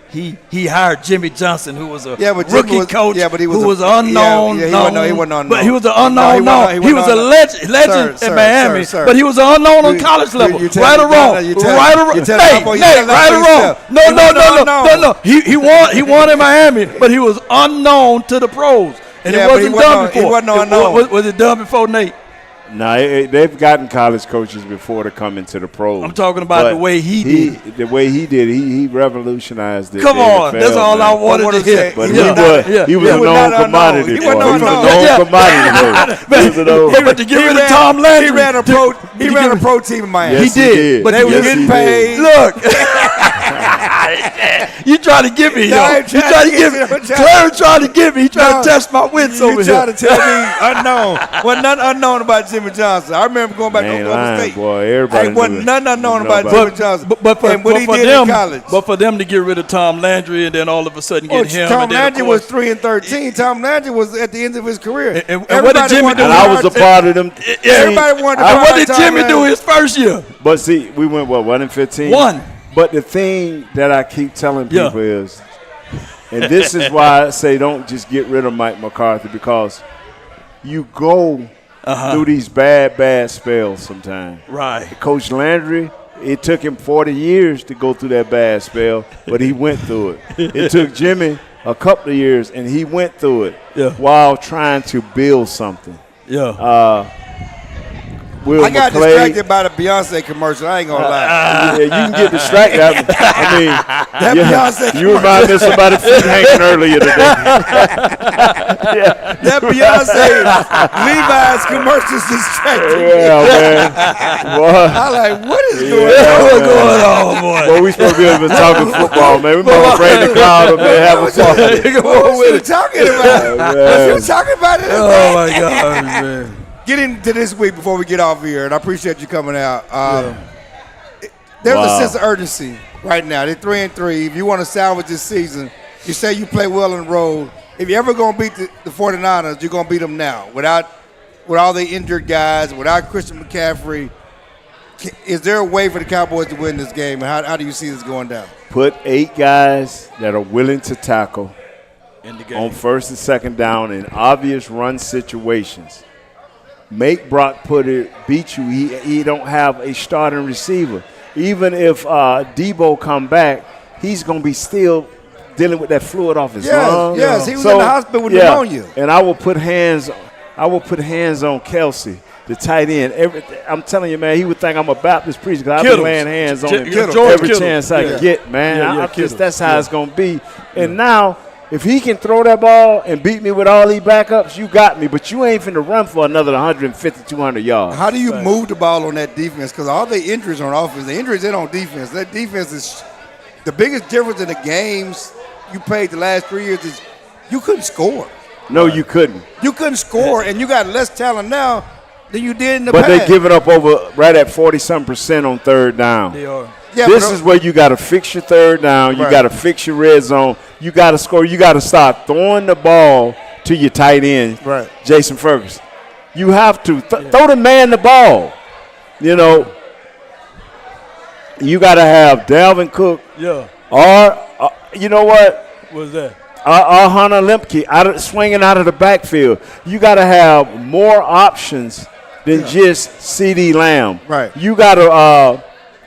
He hired Jimmy Johnson, who was a but Jimmy rookie was- coach, but he was who a- was unknown. he wasn't unknown. But he was an No, unknown. he wasn't He was a unknown. legend Sir, in Miami, sir. but he was an unknown on college level. you Right or wrong? Right or wrong? Nate, right or wrong? No. He won in Miami, but he was unknown to the pros, and Yeah, it but wasn't done he before. wasn't unknown. Was it done before, Nate? No, they've gotten college coaches before to come into the pros. I'm talking about But the way he did. The way he did, he revolutionized it. Come on, that's all I wanted to hear. But Yeah. he was a was known not commodity. unknown. He boy. wasn't He was a unknown. known Yeah. commodity. boy. He was a known- But to get rid of Tom Landry, He ran a pro team in Miami. Yes, he did. but They were Yes, getting he did. paid. Look, you trying to give me, No, yo. I You ain't trying trying to to give me. get you. I'm trying- Clarence trying to give me. He trying No. to test my wits over You trying here. to tell me unknown? Wasn't nothing unknown about Jimmy Johnson. I remember going back to Man, Oklahoma lying, State. boy. Everybody Ain't wasn't knew it. nothing unknown Knew about about Jimmy it. Johnson. But for, and what he for did them, in college. but for them to get rid of Tom Landry and then all of a sudden get him, Tom and then Landry of was course, 3-13. Tom Landry was at the end of his career. And what did Everybody Jimmy wanted do? to And I was a hire- part of them. Everybody wanted to and what hire did Tom Jimmy do Landry. his first year? But see, we went, 1 in 15? One. But the thing that I keep telling Yeah. people is, and this is why I say don't just get rid of Mike McCarthy, because you go through these bad spells sometimes. Right. Coach Landry, it took him 40 years to go through that bad spell, but he went through it. It took Jimmy a couple of years, and he went through it Yeah. while trying to build something. Yeah. Will I got McClay. distracted by the Beyonce commercial. I ain't gonna lie. Yeah, you can get distracted. I mean, That Beyonce you remind me of somebody's feet hanging earlier today. That Beyonce Levi's commercials distracted me. Yeah, man. Boy, I'm like, what is going What's on? going on, boy? boy, we supposed to be able to talking football, man. We supposed to bring the crowd up and have a party. What was you talking about? What you talking about? Oh my God, man. Get into this week before we get off here, and I appreciate you coming out. There's Wow. a sense of urgency right now. They're 3-3. If you want to salvage this season, you say you play well on the road. If you're ever going to beat the 49ers, you're going to beat them now. With all the injured guys, without Christian McCaffrey, is there a way for the Cowboys to win this game, and how do you see this going down? Put 8 guys that are willing to tackle In the game. on first and second down in obvious run situations. Make Brock Purdy beat you. He don't have a starting receiver. Even if Debo come back, he's going to be still dealing with that fluid off his lung. Yes, he was in the hospital with pneumonia. And I will put hands on Kelsey, the tight end. I'm telling you, man, he would think I'm a Baptist preacher because I've been Kittles. laying hands on him George every Kittles. chance I Yeah. get, man. Yeah, I'm Kittles. just, that's how Yeah. it's going to be. And now, if he can throw that ball and beat me with all these backups, you got me. But you ain't finna run for another 150, 200 yards. How do you move the ball on that defense? Because all the injuries on offense, the injuries ain't on defense. That defense is the biggest difference in the games you played the last 3 years is you couldn't score. No, you couldn't. You couldn't score, and you got less talent now than you did in the But past. they're giving up over right at 40-some% on third down. They are. Yeah, This but- is where you got to fix your third down. You Right. got to fix your red zone. You got to score. You got to start throwing the ball to your tight end, Right. Jason Ferguson. You have to throw the man the ball. You know, you got to have Dalvin Cook Yeah. or you know what? What's that? Hunter Lemke swinging out of the backfield. You got to have more options than just CD Lamb. Right. You got to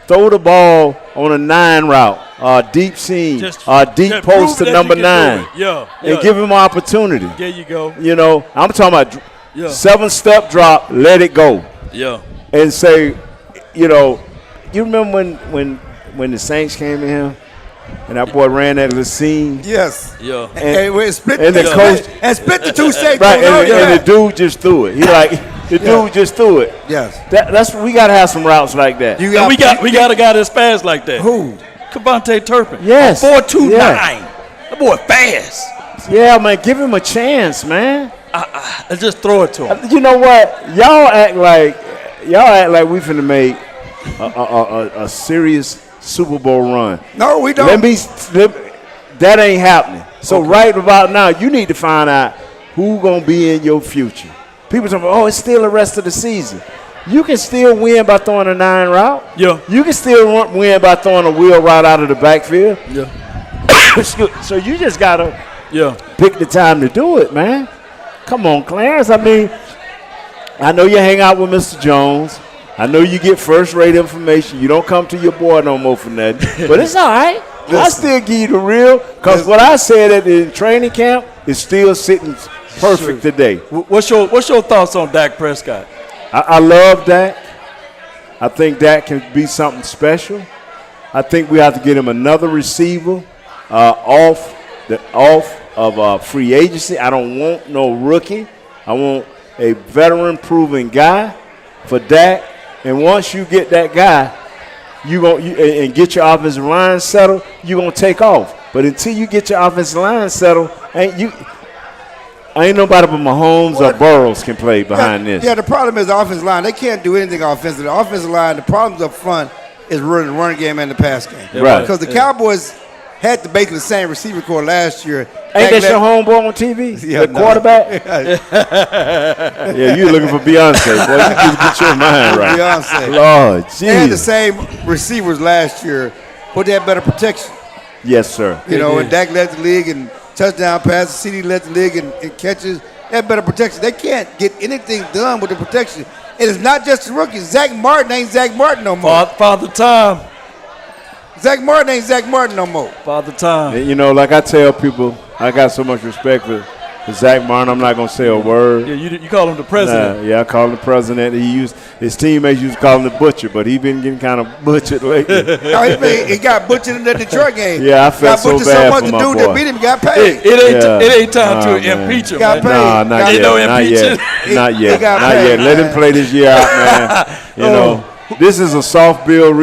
throw the ball on a 9 route, deep seam, Just deep prove post to that number you can 9, do it. Yeah. and give him opportunity. There you go. You know, I'm talking about Yeah. 7-step drop, let it go, Yeah. and say, you know, you remember when the Saints came in here and that boy ran that little seam. Yes. Yeah. And we split And the the coach- and split the two safeties. Right, Oh, and yeah. the dude just threw it. He dude just threw it. Yes. That's we gotta have some routes like that. You And we got a guy that's fast like that. who? Kavontae Turpin. Yes. 4.29. Yeah. That boy fast. Yeah, man, give him a chance, man. Let's just throw it to him. You know what? Y'all act like we finna make a serious Super Bowl run. No, we don't. That ain't happening. So right about now, you need to find out who gonna be in your future. People talking, oh, it's still the rest of the season. You can still win by throwing a 9 route. Yeah. You can still win by throwing a wheel route out of the backfield. Yeah. So you just gotta Yeah. pick the time to do it, man. Come on, Clarence. I mean, I know you hang out with Mr. Jones. I know you get first-rate information. You don't come to your boy no more for nothing. But it's all right. I still give you the real, because what I said at the training camp is still sitting perfect today. What's your thoughts on Dak Prescott? I love Dak. I think Dak can be something special. I think we have to get him another receiver off of free agency. I don't want no rookie. I want a veteran-proven guy for Dak. And once you get that guy, and get your offensive line settled, you're going to take off. But until you get your offensive line settled, ain't nobody but Mahomes or Burrows can play behind this. Yeah, the problem is the offensive line. They can't do anything offensively. The offensive line, the problems up front is running the running game and the pass game. Right. Because the Cowboys had the basically the same receiver core last year. Ain't that your homeboy on TV? Yeah, the quarterback? Yeah, you looking for Beyonce, boy. You just get your mind right. Beyonce. Lord, They had the jeez. same receivers last year, but they had better protection. Yes, sir. You know, and Dak led the league in touchdown passes. CD led the league in catches. They had better protection. They can't get anything done with the protection. And it's not just the rookies. Zach Martin ain't Zach Martin no more. Father Time. Zach Martin ain't Zach Martin no more. Father Time. And, you know, like I tell people, I got so much respect for Zach Martin, I'm not going to say a word. Yeah, you call him the president. Yeah, I call him the president. His teammates used to call him the butcher, but he been getting kind of butchered lately. He got butchered in the Detroit game. Yeah, I felt so bad for my dude boy. that beat him got paid. It ain't time to impeach him. Got Man. paid. Nah, not Ain't yet. no Not impeaching. yet. Not He yet. got Not paid. yet. Let him play this year out, man. You know, this is a soft bill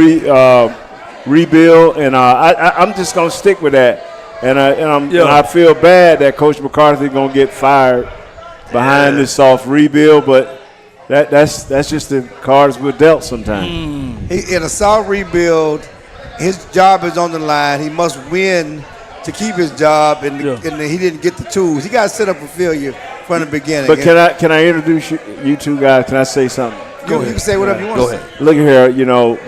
rebuild, and I'm just gonna stick with that. And I feel bad that Coach McCarthy gonna get fired behind this soft rebuild, but that's just the cards we're dealt sometimes. In a soft rebuild, his job is on the line. He must win to keep his job, and he didn't get the tools. He got set up for failure from the beginning. But can I introduce you two guys? Can I say something? You can say whatever you want to say. Look here,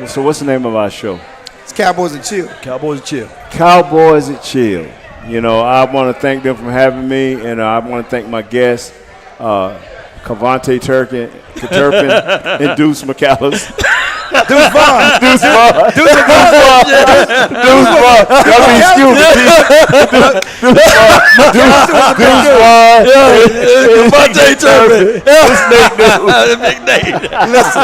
so what's the name of our show? It's Cowboys and Chill. Cowboys chill. Cowboys and Chill. I want to thank them for having me, and I want to thank my guests, Cavante Turpin and Deuce McAllis. Deuce Vaughn. Deuce Vaughn. Deuce Vaun. Deuce Vaun. Y'all be excuse me. Deuce Vaun. Cavante Turpin. Big Nate. Listen,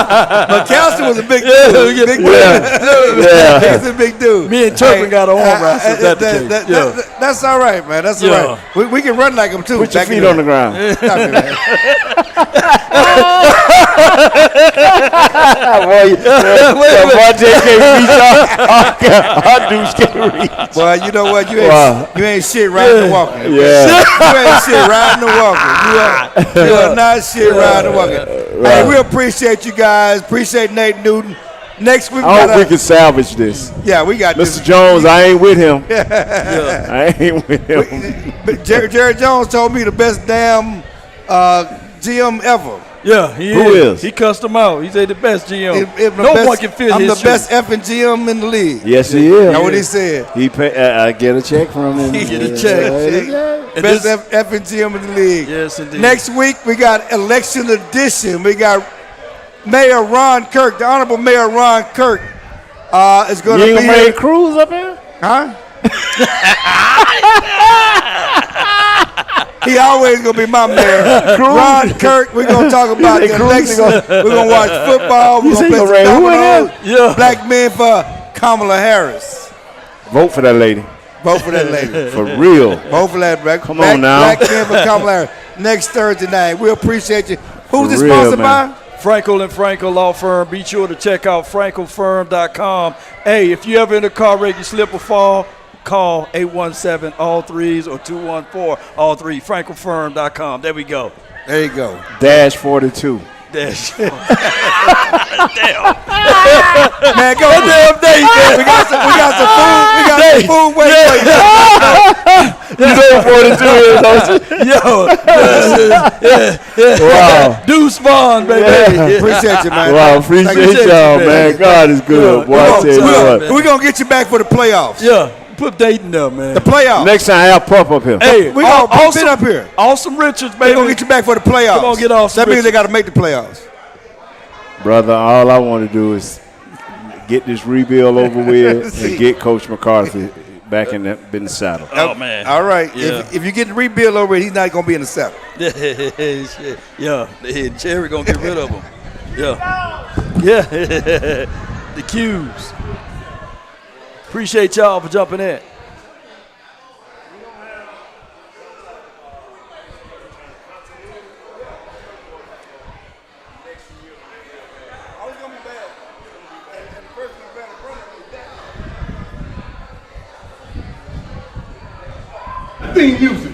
McAllister was a big dude. Big dude. Yeah. He's a big dude. Me and Turpin got an arm wrestle. That's all right, man. That's all right. We can run like him, too. Put your feet on the ground. Stop it, man. Cavante can't reach our Deuce can't reach. Boy, you know what? You ain't shit riding and walking. Yeah. You ain't shit riding and walking. You are not shit riding and walking. Hey, we appreciate you guys. Appreciate Nate Newton. Next week, I hope we can salvage this. Yeah, we got this. Mr. Jones, I ain't with him. I ain't with him. But Jerry Jones told me the best damn GM ever. Yeah, he Who is? He cussed him out. He said the best GM. No one can fit I'm his the shoes. best effing GM in the league. Yes, he is. That's what he said. He pay, I get a check from him. He get a check. And Best this- effing GM in the league. Yes, indeed. Next week, we got election edition. We got Mayor Ron Kirk, the Honorable Mayor Ron Kirk is going to You be ain't gonna here. make Cruz up here? Huh? He always going to be my mayor. Ron Kirk, we're going to talk about the election. We're going to watch football. We're going to play some dominoes. Yeah. Black men for Kamala Harris. Vote for that lady. Vote for that lady. For real. Vote for that. Come on now. Black men for Kamala Harris. Next Thursday night. We appreciate you. Who's this real, sponsored man. by? Frenkel and Frenkel Law Firm. Be sure to check out FrenkelFirm.com. Hey, if you ever in a car wreck, you slip or fall, call 817-ALL-3s or 214-ALL-3. FrenkelFirm.com. There we go. There you go. Dash 42. Dash. Man, go damn day. We got some food. We got some food. Wait. You know what 42 is, don't you? Wow. Deuce Vaughn, baby. Appreciate you, man. Wow, appreciate y'all, man. God is good. Boy, I tell you what. We're going to get you back for the playoffs. Yeah. Put Dayton up, man. The playoffs. Next time, have Puff up here. Hey, We're going to awesome, sit up here. Awesome Richards, They're baby. going to get you back for the playoffs. Come on, get Awesome That means Richards. they got to make the playoffs. Brother, all I want to do is get this rebuild over with and get Coach McCarthy back in the saddle. Oh, man. All right. Yeah. If you get the rebuild over, he's not going to be in the saddle. Shit. Yeah. Jerry going to get rid of him. Yeah. Yeah. The Qs. Appreciate y'all for jumping in. Thing music.